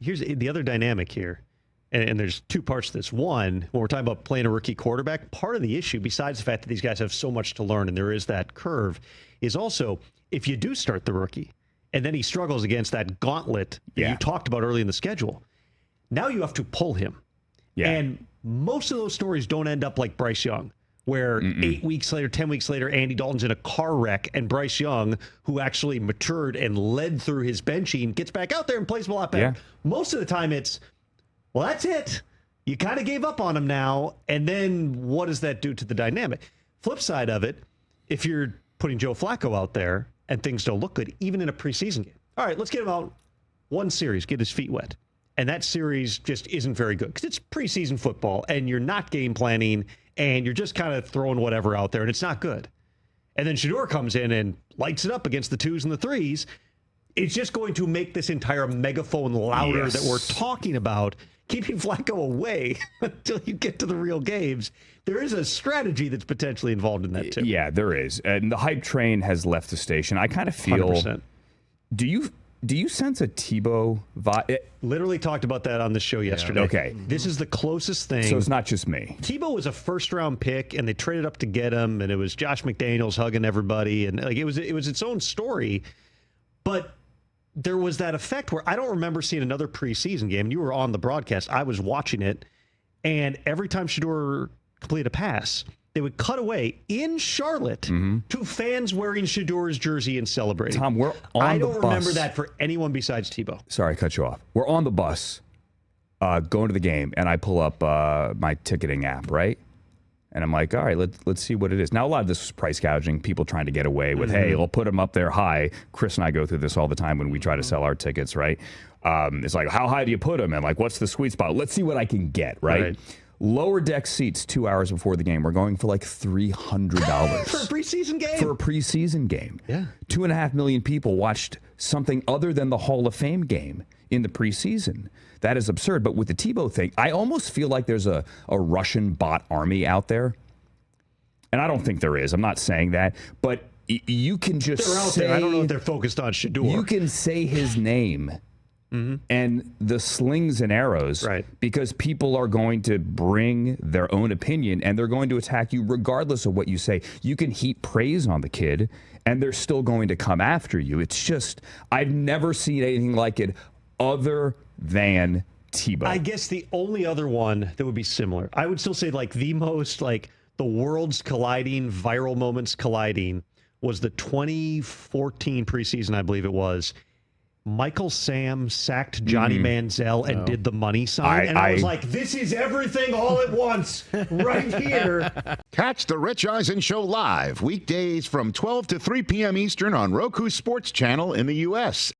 here's the other dynamic here, and there's two parts to this. One, when we're talking about playing a rookie quarterback, part of the issue, besides the fact that these guys have so much to learn and there is that curve, is also if you do start the rookie and then he struggles against that gauntlet that you talked about early in the schedule, now you have to pull him. Yeah. And most of those stories don't end up like Bryce Young, where 8 weeks later, 10 weeks later, Andy Dalton's in a car wreck, and Bryce Young, who actually matured and led through his benching, gets back out there and plays a lot better. Yeah. Most of the time it's, well, that's it. You kind of gave up on him now, and then what does that do to the dynamic? Flip side of it, if you're putting Joe Flacco out there and things don't look good, even in a preseason game. All right, let's get him out one series, get his feet wet. And that series just isn't very good because it's preseason football, and you're not game planning, and you're just kind of throwing whatever out there, and it's not good. And then Shedeur comes in and lights it up against the 2s and the 3s. It's just going to make this entire megaphone louder that we're talking about, keeping Flacco away until you get to the real games. There is a strategy that's potentially involved in that, too. Yeah, there is. And the hype train has left the station. I kind of feel... 100%. Do you sense a Tebow vibe? Literally talked about that on the show yesterday. Okay. This is the closest thing. So it's not just me. Tebow was a first-round pick, and they traded up to get him, and it was Josh McDaniels hugging everybody, and like it was its own story. But there was that effect where I don't remember seeing another preseason game. You were on the broadcast. I was watching it, and every time Shedeur completed a pass, they would cut away in Charlotte to fans wearing Shedeur's jersey and celebrating. Tom, we're on the bus. I don't remember that for anyone besides Tebow. Sorry, I cut you off. We're on the bus going to the game, and I pull up my ticketing app, right? And I'm like, all right, let's see what it is. Now, a lot of this was price gouging, people trying to get away with, hey, we'll put them up there high. Chris and I go through this all the time when we try to sell our tickets, right? It's like, how high do you put them? And like, what's the sweet spot? Let's see what I can get, right? Lower deck seats 2 hours before the game. We're going for like $300. For a preseason game? For a preseason game. Yeah. 2.5 million people watched something other than the Hall of Fame game in the preseason. That is absurd. But with the Tebow thing, I almost feel like there's a Russian bot army out there. And I don't think there is. I'm not saying that. But you can just they're out say... there. I don't know if they're focused on Shedeur. You can say his name... and the slings and arrows, because people are going to bring their own opinion and they're going to attack you regardless of what you say. You can heap praise on the kid and they're still going to come after you. It's just, I've never seen anything like it other than Tebow. I guess the only other one that would be similar, I would still say like the most, like the worlds colliding, viral moments colliding, was the 2014 preseason, I believe it was. Michael Sam sacked Johnny Manziel and did the money sign. And I was like, this is everything all at once right here. Catch the Rich Eisen Show live weekdays from 12 to 3 p.m. Eastern on Roku Sports Channel in the U.S.